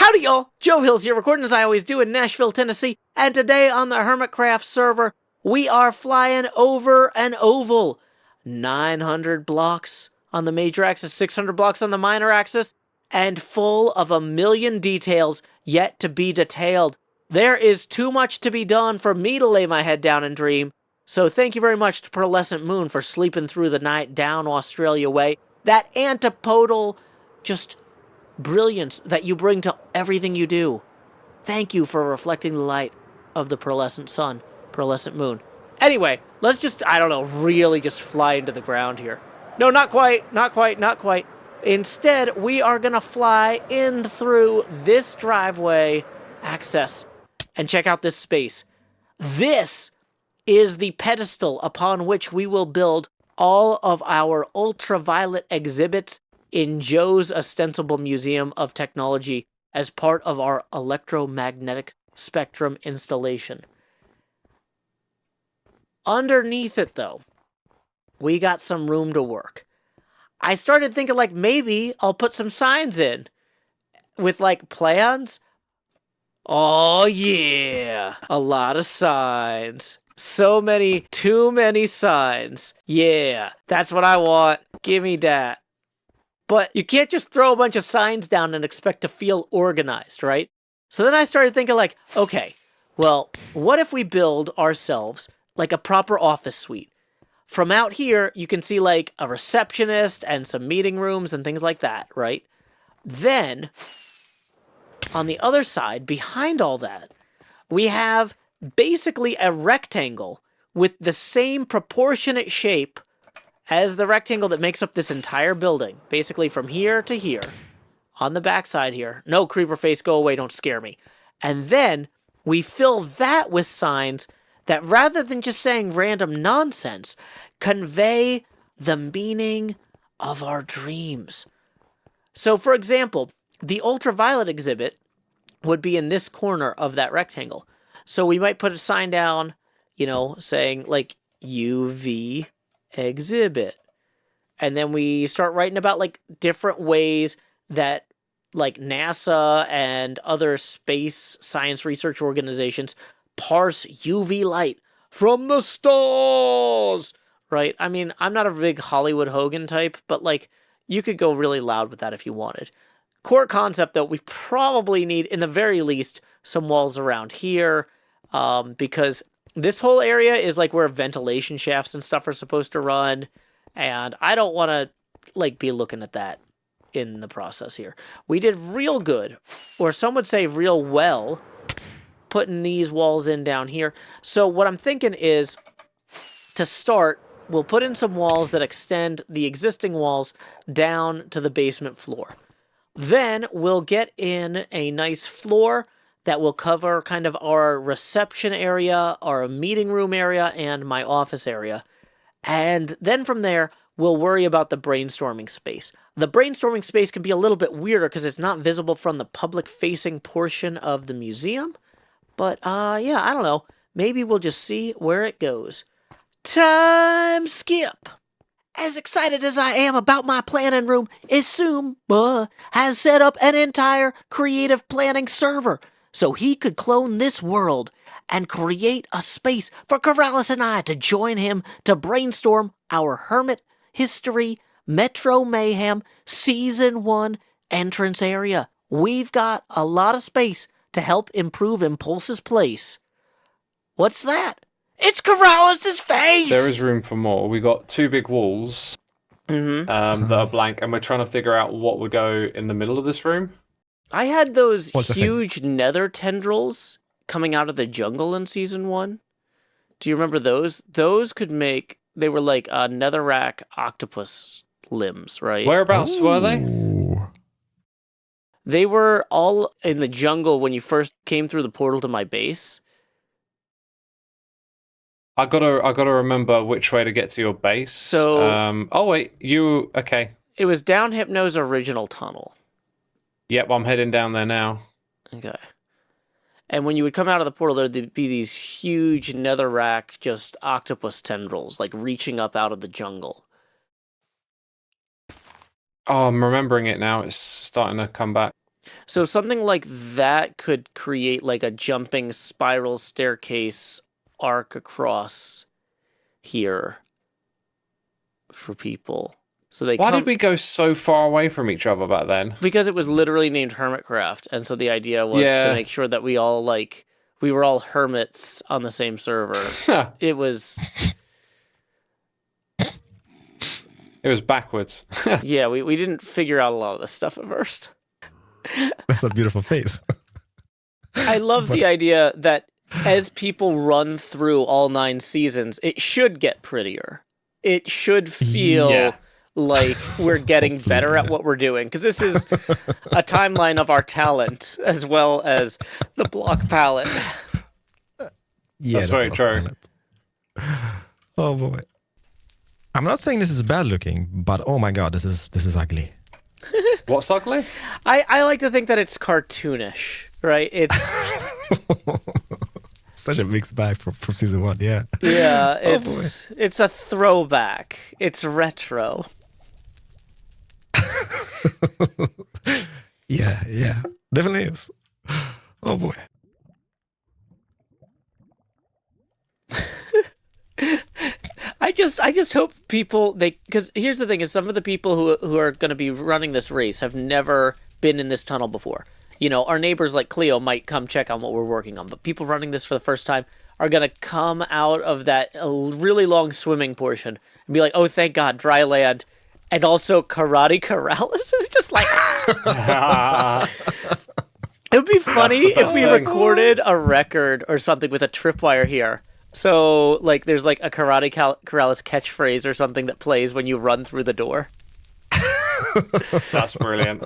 Howdy, y'all! Joe Hills here, recording as I always do in Nashville, Tennessee, and today on the HermitCraft server, we are flying over an oval. 900 blocks on the major axis, 600 blocks on the minor axis, and full of a million details yet to be detailed. There is too much to be done for me to lay my head down and dream, so thank you very much to Pearlescent Moon for sleeping through the night down Australia way. That antipodal, just brilliance that you bring to everything you do. Thank you for reflecting the light of the pearlescent sun, pearlescent moon. Anyway, let's just, I don't know, really just fly into the ground here. No, not quite, not quite, not quite. Instead, we are gonna fly in through this driveway access and check out this space. This is the pedestal upon which we will build all of our ultraviolet exhibits in Joe's ostensible Museum of Technology as part of our electromagnetic spectrum installation. Underneath it, though, we got some room to work. I started thinking, like, maybe I'll put some signs in with, like, plans. Oh, yeah. A lot of signs. So many, too many signs. Yeah, that's what I want. Give me that. But you can't just throw a bunch of signs down and expect to feel organized, right? So then I started thinking, like, okay, well, what if we build ourselves like a proper office suite? From out here, you can see like a receptionist and some meeting rooms and things like that, right? Then, on the other side, behind all that, we have basically a rectangle with the same proportionate shape as the rectangle that makes up this entire building, basically from here to here, on the backside here. No, creeper face, go away, don't scare me. And then we fill that with signs that, rather than just saying random nonsense, convey the meaning of our dreams. So, for example, the ultraviolet exhibit would be in this corner of that rectangle. So we might put a sign down, you know, saying, like, UV exhibit. And then we start writing about, like, different ways that, like, NASA and other space science research organizations parse UV light from the stars, right? I mean, I'm not a big Hollywood Hogan type, but, like, you could go really loud with that if you wanted. Core concept, though, we probably need, in the very least, some walls around here, because this whole area is like where ventilation shafts and stuff are supposed to run, and I don't want to, like, be looking at that in the process here. We did real good, or some would say real well, putting these walls in down here. So what I'm thinking is, to start, we'll put in some walls that extend the existing walls down to the basement floor. Then we'll get in a nice floor that will cover kind of our reception area, our meeting room area, and my office area. And then from there, we'll worry about the brainstorming space. The brainstorming space can be a little bit weirder because it's not visible from the public-facing portion of the museum. But, yeah, I don't know. Maybe we'll just see where it goes. Time skip! As excited as I am about my planning room, Xisuma has set up an entire creative planning server so he could clone this world and create a space for Keralis and I to join him to brainstorm our Hermit History Metro Mayhem Season 1 entrance area. We've got a lot of space to help improve Impulse's place. What's that? It's Keralis' face! There is room for more. We got two big walls that are blank, and we're trying to figure out what would go in the middle of this room. I had those huge nether tendrils coming out of the jungle in Season 1. Do you remember those? Those could make... They were like netherrack octopus limbs, right? Whereabouts were they? They were all in the jungle when you first came through the portal to my base. I gotta remember which way to get to your base. So... oh wait, okay. It was down Hypno's original tunnel. Yep, I'm heading down there now. Okay. And when you would come out of the portal, there'd be these huge netherrack, just octopus tendrils, like reaching up out of the jungle. Oh, I'm remembering it now. It's starting to come back. So something like that could create like a jumping spiral staircase arc across here for people. So Why did we go so far away from each other back then? Because it was literally named HermitCraft, and so the idea was to make sure that we were all hermits on the same server. It was backwards. Yeah, we didn't figure out a lot of this stuff at first. That's a beautiful face. I love the idea that as people run through all 9 seasons, it should get prettier. It should feel like we're getting better at what we're doing, because this is a timeline of our talent as well as the block palette. Yeah, that's very true. Oh boy. I'm not saying this is bad looking, but oh my god, this is ugly. What's ugly? I like to think that it's cartoonish, right? It's such a mixed bag from season 1, yeah. Yeah, it's a throwback. It's retro. Yeah, definitely is. Oh boy. I just hope people because here's the thing is some of the people who are going to be running this race have never been in this tunnel before. You know, our neighbors like Cleo might come check on what we're working on, but people running this for the first time are going to come out of that really long swimming portion and be like, "Oh, thank God, dry land." And also Karate Keralis is just like It would be funny if we recorded a record or something with a tripwire here. So, like, there's like a Karate Keralis catchphrase or something that plays when you run through the door. That's brilliant.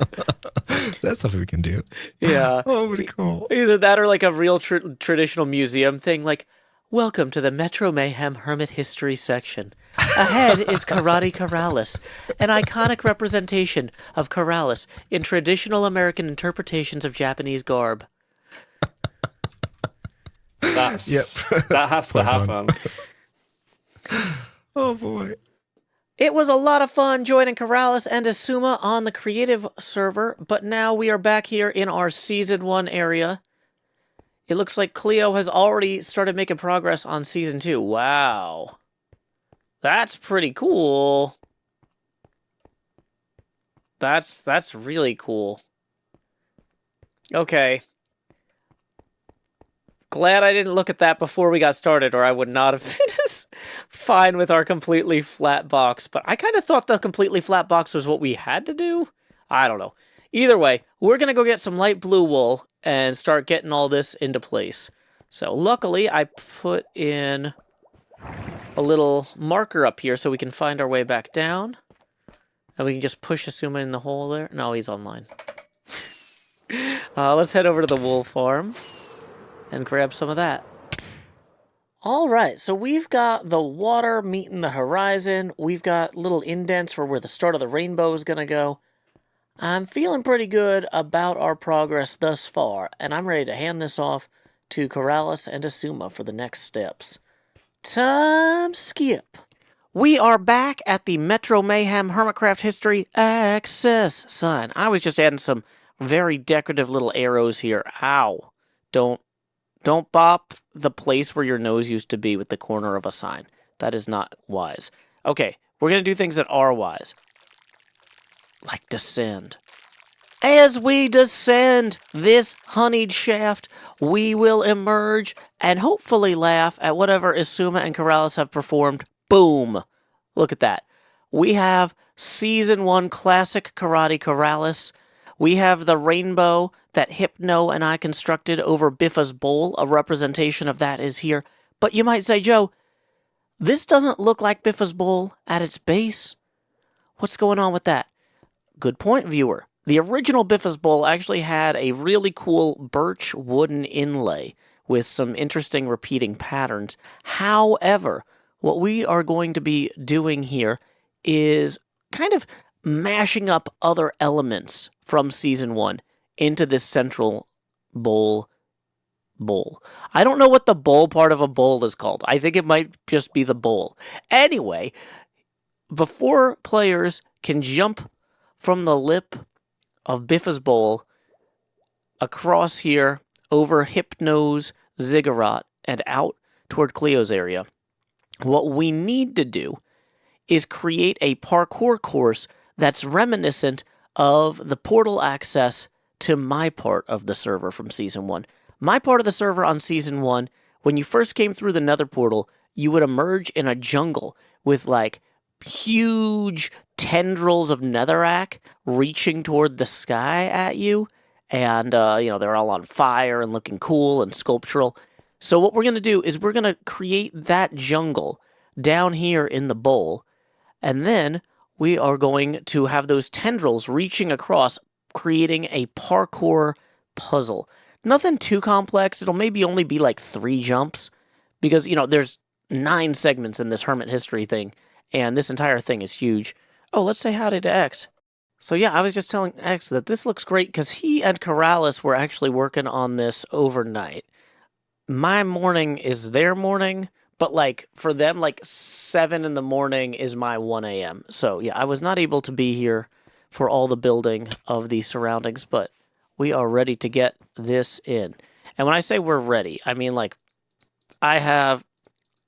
That's something we can do. Yeah. Oh, pretty cool. Either that or like a real traditional museum thing, like, welcome to the Metro Mayhem Hermit History section. Ahead is Karate Keralis, an iconic representation of Keralis in traditional American interpretations of Japanese garb. That has to happen. Oh boy. It was a lot of fun joining Keralis and Xisuma on the creative server, but now we are back here in our Season 1 area. It looks like Cleo has already started making progress on Season 2. Wow. That's pretty cool. That's really cool. Okay. Glad I didn't look at that before we got started, or I would not have been as fine with our completely flat box. But I kind of thought the completely flat box was what we had to do. I don't know. Either way, we're going to go get some light blue wool and start getting all this into place. So luckily, I put in a little marker up here so we can find our way back down. And we can just push Xisuma in the hole there. No, he's online. Let's head over to the wool farm and grab some of that. All right, so we've got the water meeting the horizon. We've got little indents for where the start of the rainbow is going to go. I'm feeling pretty good about our progress thus far, and I'm ready to hand this off to Keralis and Xisuma for the next steps. Time skip. We are back at the Metro Mayhem HermitCraft History Access sign. I was just adding some very decorative little arrows here. Ow. Don't bop the place where your nose used to be with the corner of a sign. That is not wise. Okay, we're going to do things that are wise. Like descend. As we descend this honeyed shaft, we will emerge and hopefully laugh at whatever Xisuma and Keralis have performed. Boom! Look at that. We have Season 1 classic Karate Keralis. We have the rainbow that Hypno and I constructed over Biffa's bowl. A representation of that is here. But you might say, Joe, this doesn't look like Biffa's bowl at its base. What's going on with that? Good point, viewer. The original Biffa's bowl actually had a really cool birch wooden inlay with some interesting repeating patterns. However, what we are going to be doing here is kind of mashing up other elements from Season 1 into this central bowl. I don't know what the bowl part of a bowl is called. I think it might just be the bowl. Anyway, before players can jump from the lip of Biffa's bowl across here, over Hypno's Ziggurat, and out toward Cleo's area. What we need to do is create a parkour course that's reminiscent of the portal access to my part of the server from Season 1. My part of the server on Season 1, when you first came through the Nether portal, you would emerge in a jungle with, like, huge tendrils of netherrack reaching toward the sky at you. And, they're all on fire and looking cool and sculptural. So what we're going to do is we're going to create that jungle down here in the bowl. And then we are going to have those tendrils reaching across, creating a parkour puzzle. Nothing too complex. It'll maybe only be like 3 jumps. Because, there's 9 segments in this Hermit history thing. And this entire thing is huge. Oh, let's say howdy to X. So yeah, I was just telling X that this looks great because he and Keralis were actually working on this overnight. My morning is their morning, but like for them, like 7 in the morning is my 1 a.m. So yeah, I was not able to be here for all the building of the surroundings, but we are ready to get this in. And when I say we're ready, I mean like I have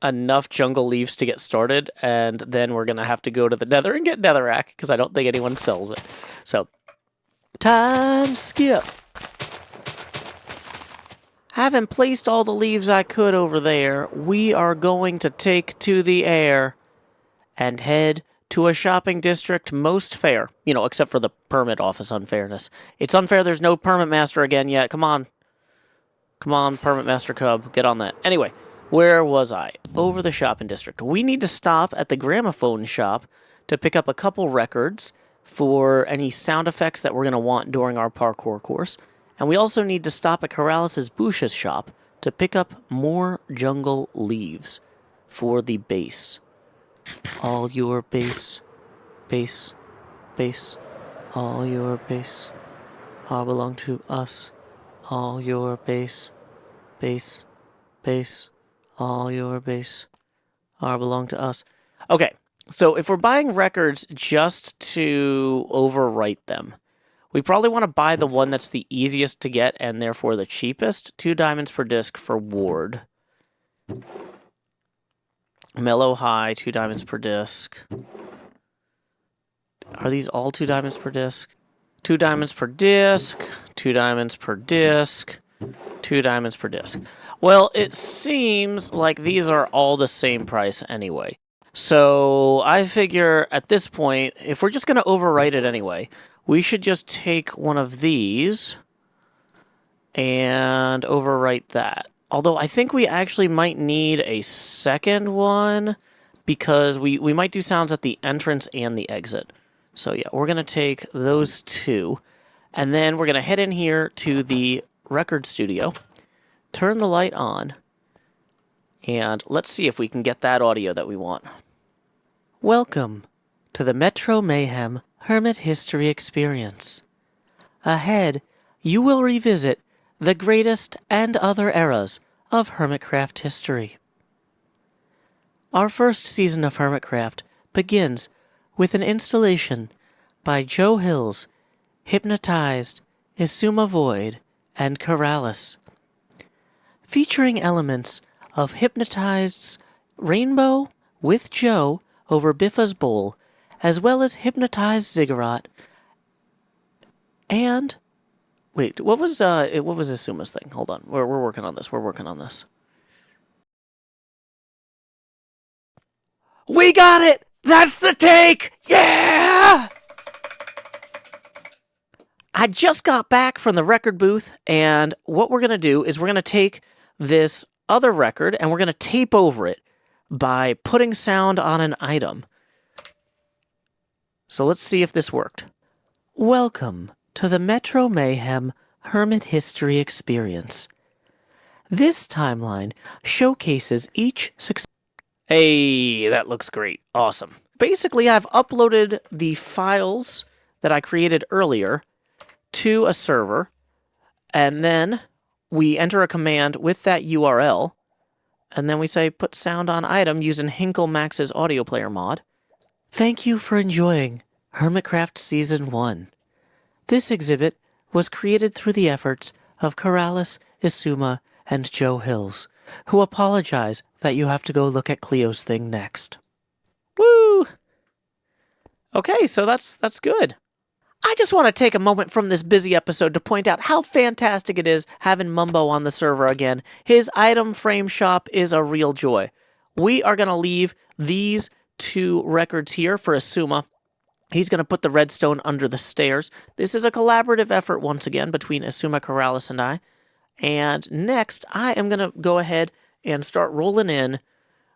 enough jungle leaves to get started, and then we're going to have to go to the nether and get netherrack, because I don't think anyone sells it. So, time skip. Having placed all the leaves I could over there, we are going to take to the air and head to a shopping district most fair. Except for the permit office unfairness. It's unfair there's no permit master again yet. Come on. Come on, permit master cub. Get on that. Anyway. Where was I? Over the shopping district. We need to stop at the gramophone shop to pick up a couple records for any sound effects that we're going to want during our parkour course. And we also need to stop at Keralis' Bush's shop to pick up more jungle leaves for the base. All your base, all your base, all belong to us. All your base, all your base are belong to us. Okay, so if we're buying records just to overwrite them, we probably want to buy the one that's the easiest to get and therefore the cheapest. 2 diamonds per disc for Ward. Mellow High, 2 diamonds per disc. Are these all 2 diamonds per disc? 2 diamonds per disc, 2 diamonds per disc, 2 diamonds per disc. Well, it seems like these are all the same price anyway. So I figure at this point, if we're just going to overwrite it anyway, we should just take one of these and overwrite that. Although I think we actually might need a second one because we might do sounds at the entrance and the exit. So yeah, we're going to take those 2. And then we're going to head in here to the record studio. Turn the light on, and let's see if we can get that audio that we want. Welcome to the Metro Mayhem Hermit History Experience. Ahead, you will revisit the greatest and other eras of HermitCraft history. Our first season of HermitCraft begins with an installation by JoeHillsTSD, Hypnotized, Xisuma Void, and Keralis, featuring elements of Hypnotized's Rainbow with Joe over Biffa's Bowl, as well as Hypnotized Ziggurat, and... Wait, what was Xisuma's thing? Hold on, we're working on this, We got it! That's the take! Yeah! I just got back from the record booth, and what we're going to do is we're going to take this other record, and we're going to tape over it by putting sound on an item. So let's see if this worked. Welcome to the Metro Mayhem Hermit History Experience. This timeline showcases each success. Hey, that looks great. Awesome. Basically, I've uploaded the files that I created earlier to a server, and then we enter a command with that URL, and then we say put sound on item using Hinkle Max's audio player mod. Thank you for enjoying HermitCraft Season 1. This exhibit was created through the efforts of Keralis, Xisuma, and Joe Hills, who apologize that you have to go look at Cleo's thing next. Woo! Okay, so that's good. I just want to take a moment from this busy episode to point out how fantastic it is having Mumbo on the server again. His item frame shop is a real joy. We are going to leave these 2 records here for Xisuma. He's going to put the redstone under the stairs. This is a collaborative effort once again between Xisuma, Keralis, and I. And next, I am going to go ahead and start rolling in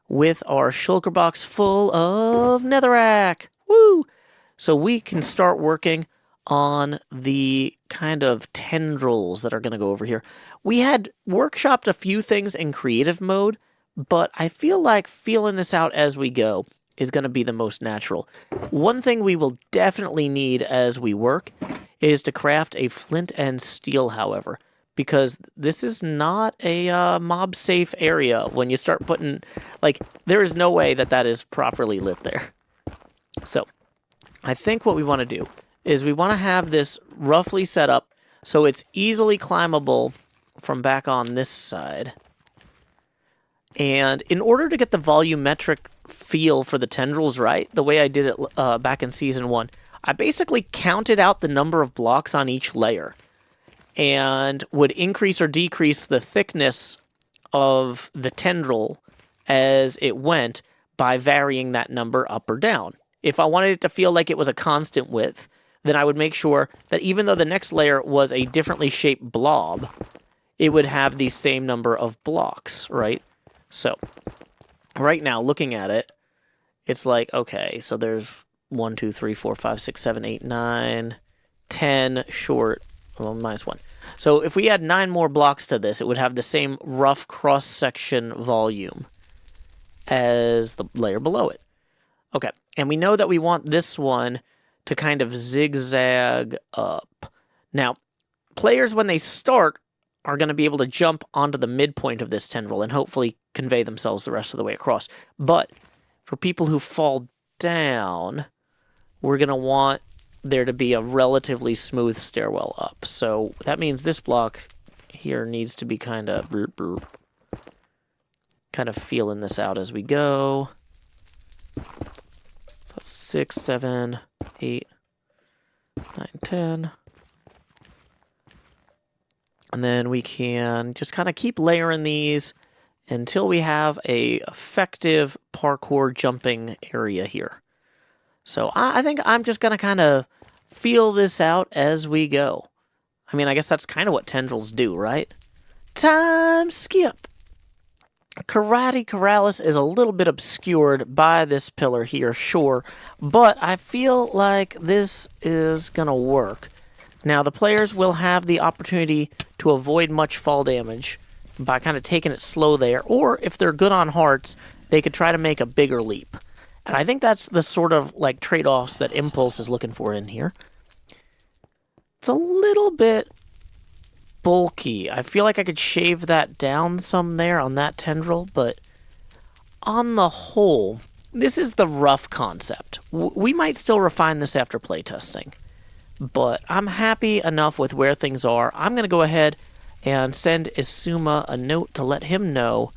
with our shulker box full of netherrack. Woo! So we can start working on the kind of tendrils that are going to go over here. We had workshopped a few things in creative mode, but I feel like feeling this out as we go is going to be the most natural. One thing we will definitely need as we work is to craft a flint and steel, however, because this is not a mob-safe area when you start putting, like, there is no way that is properly lit there. So, I think what we want to do is we want to have this roughly set up so it's easily climbable from back on this side. And in order to get the volumetric feel for the tendrils right, the way I did it back in Season 1, I basically counted out the number of blocks on each layer and would increase or decrease the thickness of the tendril as it went by varying that number up or down. If I wanted it to feel like it was a constant width, then I would make sure that even though the next layer was a differently shaped blob, it would have the same number of blocks, right? So, right now, looking at it, it's like, okay, so there's 1, 2, 3, 4, 5, 6, 7, 8, 9, 10 short, well, minus 1. So if we add 9 more blocks to this, it would have the same rough cross-section volume as the layer below it. Okay, and we know that we want this one to kind of zigzag up. Now, players, when they start, are going to be able to jump onto the midpoint of this tendril and hopefully convey themselves the rest of the way across. But for people who fall down, we're going to want there to be a relatively smooth stairwell up. So that means this block here needs to be kind of feeling this out as we go. So that's 6, 7, 8, 9, 10. And then we can just kind of keep layering these until we have a effective parkour jumping area here. So I think I'm just going to kind of feel this out as we go. I mean, I guess that's kind of what tendrils do, right? Time skip! Keralis is a little bit obscured by this pillar here, sure, but I feel like this is going to work. Now, the players will have the opportunity to avoid much fall damage by kind of taking it slow there, or if they're good on hearts, they could try to make a bigger leap. And I think that's the sort of like trade-offs that Impulse is looking for in here. It's a little bit bulky. I feel like I could shave that down some there on that tendril, but on the whole, this is the rough concept. We might still refine this after playtesting, but I'm happy enough with where things are. I'm going to go ahead and send Xisuma a note to let him know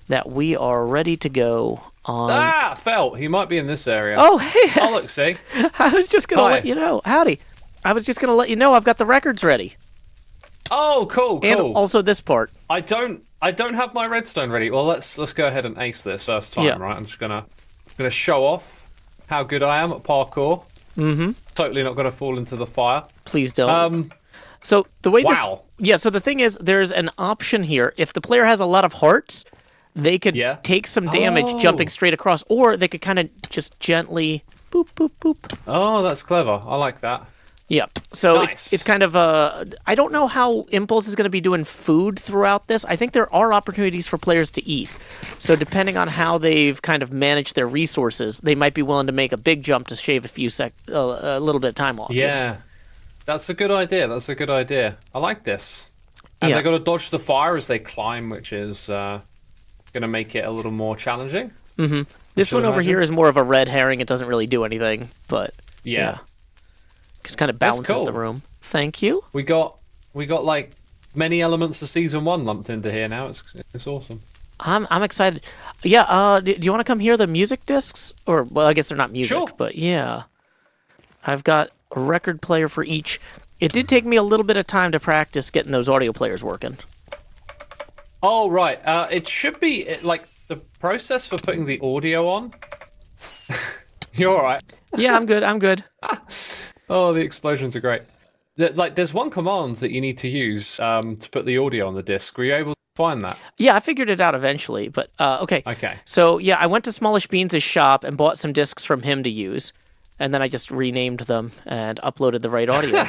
that we are ready to go on... Ah, felt. He might be in this area. Oh, hey! Oh, look, see? I was just going to let you know. Howdy. I was just going to let you know I've got the records ready. Oh, cool. And also this part. I don't have my redstone ready. Well, let's go ahead and ace this first time, right? I'm just gonna show off how good I am at parkour. Mm-hmm. Totally not gonna fall into the fire. Please don't. So the way wow. So the thing is, there's an option here. If the player has a lot of hearts, they could take some damage jumping straight across, or they could kind of just gently boop, boop, boop. Oh, that's clever. I like that. Yep. So nice. it's kind of I don't know how Impulse is going to be doing food throughout this. I think there are opportunities for players to eat. So depending on how they've kind of managed their resources, they might be willing to make a big jump to shave a little bit of time off. Yeah. That's a good idea. I like this. And they got to dodge the fire as they climb, which is going to make it a little more challenging. Mm-hmm. This one over here is more of a red herring. It doesn't really do anything, but yeah. Just kind of balances the room. Thank you. We got like many elements of season 1 lumped into here now. It's awesome. I'm excited. Yeah, do you want to come hear the music discs? Or, well, I guess they're not music, Sure. but yeah. I've got a record player for each. It did take me a little bit of time to practice getting those audio players working. Oh, right. It should be, like, the process for putting the audio on. You're all right. Yeah, I'm good. Oh, the explosions are great. Like, there's one command that you need to use to put the audio on the disc. Were you able to find that? Yeah, I figured it out eventually, but okay. Okay. So, yeah, I went to Smallish Beans' shop and bought some discs from him to use, and then I just renamed them and uploaded the right audio.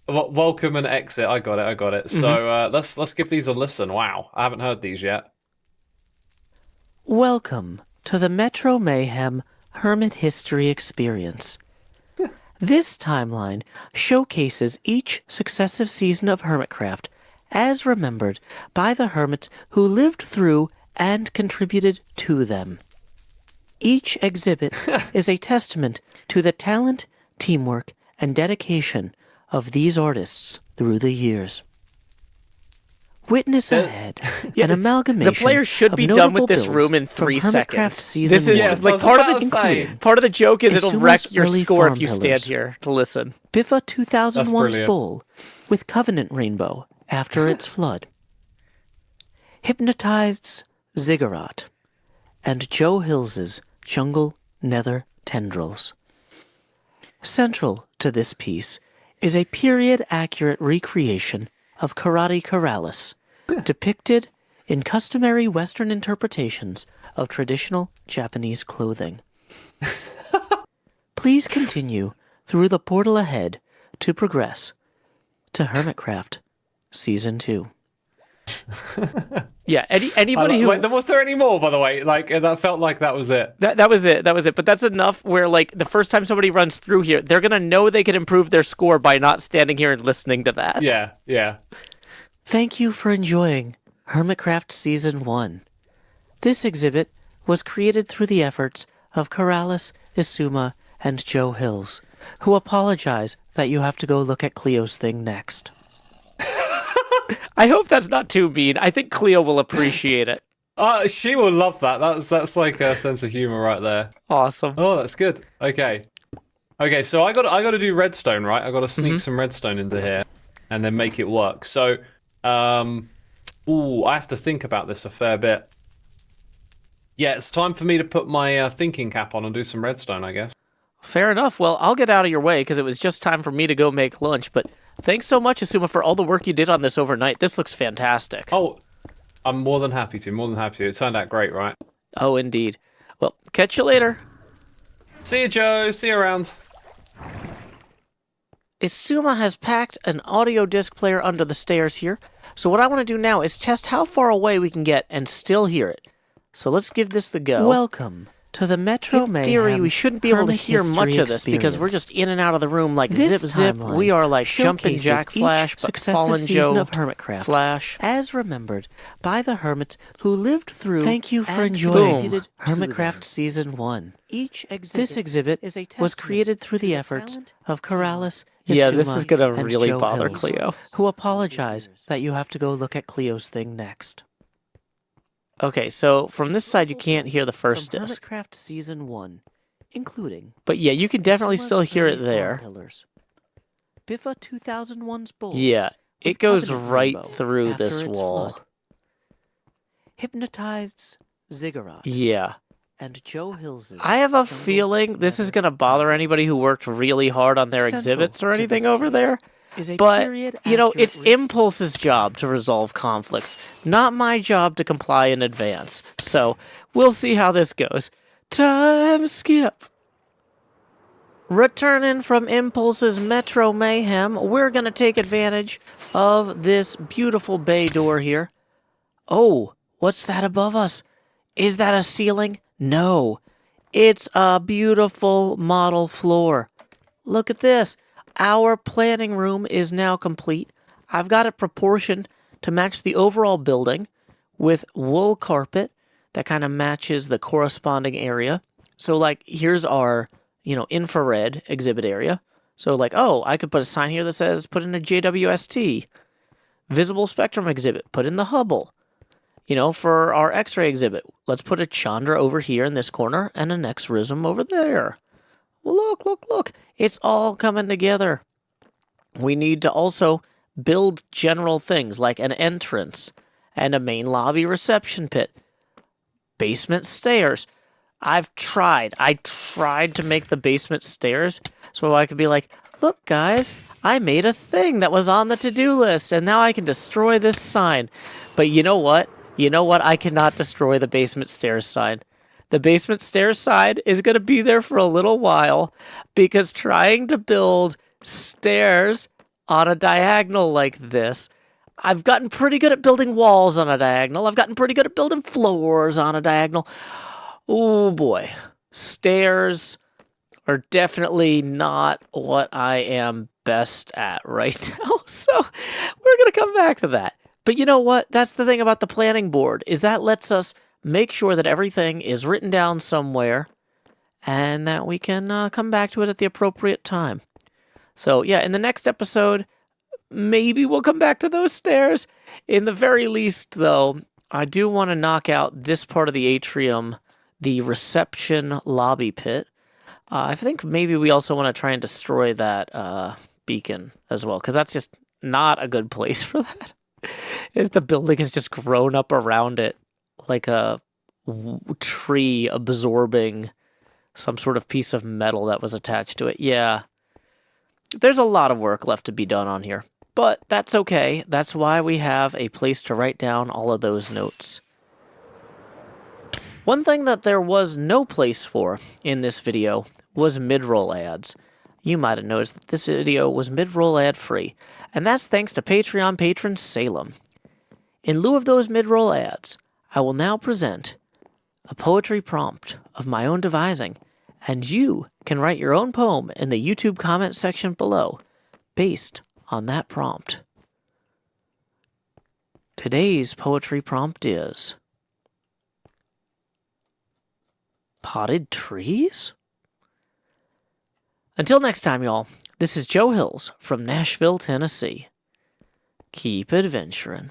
Welcome and exit. I got it. So let's give these a listen. Wow, I haven't heard these yet. Welcome to the Metro Mayhem Hermit History Experience. This timeline showcases each successive season of HermitCraft as remembered by the hermits who lived through and contributed to them. Each exhibit is a testament to the talent, teamwork, and dedication of these artists through the years. Witness ahead an amalgamation. The player should be of done with notable this room in builds from 3 HermitCraft seconds. Season This is 1. Yes, like I was part of about the to say. part of the joke is it'll Xisuma's wreck your early score farm if you stand pillars. here to listen. Biffa 2001's brilliant. Bull with Covenant Rainbow after its flood. Hypnotized's Ziggurat. And Joe Hills's Jungle Nether Tendrils. Central to this piece is a period-accurate recreation of Karate Keralis, depicted in customary Western interpretations of traditional Japanese clothing. Please continue through the portal ahead to progress to HermitCraft Season 2. Yeah, anybody who Wait, was there any more, by the way? Like, that felt like that was it. that was it. But that's enough where like the first time somebody runs through here, they're gonna know they can improve their score by not standing here and listening to that. Yeah. Thank you for enjoying HermitCraft Season 1. This exhibit was created through the efforts of Keralis, Xisuma, and Joe Hills, who apologize that you have to go look at Cleo's thing next. I hope that's not too mean. I think Cleo will appreciate it. She will love that. That's like a sense of humor right there. Awesome. Oh, that's good. Okay, so I got to do redstone, right? I got to sneak some redstone into here and then make it work. So, I have to think about this a fair bit. Yeah, it's time for me to put my thinking cap on and do some redstone, I guess. Fair enough. Well, I'll get out of your way because it was just time for me to go make lunch. But thanks so much, Xisuma, for all the work you did on this overnight. This looks fantastic. Oh, I'm more than happy to. It turned out great, right? Oh, indeed. Well, catch you later. See you, Joe. See you around. Xisuma has packed an audio disc player under the stairs here, so what I want to do now is test how far away we can get and still hear it. So let's give this the go. Welcome to the Metro In Mayhem theory, we shouldn't be able to Hermit hear much History of this because we're Experience. just in and out of the room like This zip, zip. timeline We are like jumping showcases Jack Flash, each but successive Fallen season Joe of HermitCraft Flash. as remembered by the hermits who lived through. Thank you for and enjoying boom. HermitCraft Season 1. This exhibit was created through the efforts of Keralis, Yeah, this Xisuma, is gonna and really Joe bother Hills, Cleo. who apologize that you have to go look at Cleo's thing next. Okay, so from this side, you can't hear the first From disc. HermitCraft Season 1, including But yeah, you can definitely Xisuma's still hear it early there. farm pillars. Biffa 2001's Bull. Yeah, it with goes Covenant right Rainbow through after this its wall. flood. Hypnotized's Ziggurat. Yeah. And Joe Hills's I have a Jungle feeling this is Nether going to bother Tendrils. anybody who worked really hard on their Central exhibits or to anything this over piece there. is a But, period you know, it's accurate Impulse's job to resolve conflicts, not my job to comply in advance. So, we'll see how this goes. Time skip. Returning from Impulse's Metro Mayhem, we're going to take advantage of this beautiful bay door here. Oh, what's that above us? Is that a ceiling? No. It's a beautiful model floor. Look at this. Our planning room is now complete. I've got it proportioned to match the overall building with wool carpet that kind of matches the corresponding area. So, like, here's our, infrared exhibit area. So like, oh, I could put a sign here that says put in a JWST. Visible spectrum exhibit, put in the Hubble. You know, for our X-ray exhibit, let's put a Chandra over here in this corner and an X-Rism over there. Well, look, look, look. It's all coming together. We need to also build general things like an entrance and a main lobby reception pit. Basement stairs. I tried to make the basement stairs so I could be like, look, guys, I made a thing that was on the to-do list, and now I can destroy this sign. But you know what? I cannot destroy the basement stairs sign. The basement stairs sign is going to be there for a little while because trying to build stairs on a diagonal like this, I've gotten pretty good at building walls on a diagonal. I've gotten pretty good at building floors on a diagonal. Oh boy, stairs are definitely not what I am best at right now. So we're going to come back to that. But you know what? That's the thing about the planning board, is that lets us make sure that everything is written down somewhere and that we can come back to it at the appropriate time. So yeah, in the next episode, maybe we'll come back to those stairs. In the very least, though, I do want to knock out this part of the atrium, the reception lobby pit. I think maybe we also want to try and destroy that beacon as well, because that's just not a good place for that. The building has just grown up around it like a tree absorbing some sort of piece of metal that was attached to it. Yeah, there's a lot of work left to be done on here, but that's okay. That's why we have a place to write down all of those notes. One thing that there was no place for in this video was mid-roll ads. You might have noticed that this video was mid-roll ad free, and that's thanks to Patreon patron Salem. In lieu of those mid-roll ads, I will now present a poetry prompt of my own devising, and you can write your own poem in the YouTube comment section below, based on that prompt. Today's poetry prompt is potted trees? Until next time, y'all, this is Joe Hills from Nashville, Tennessee. Keep adventuring.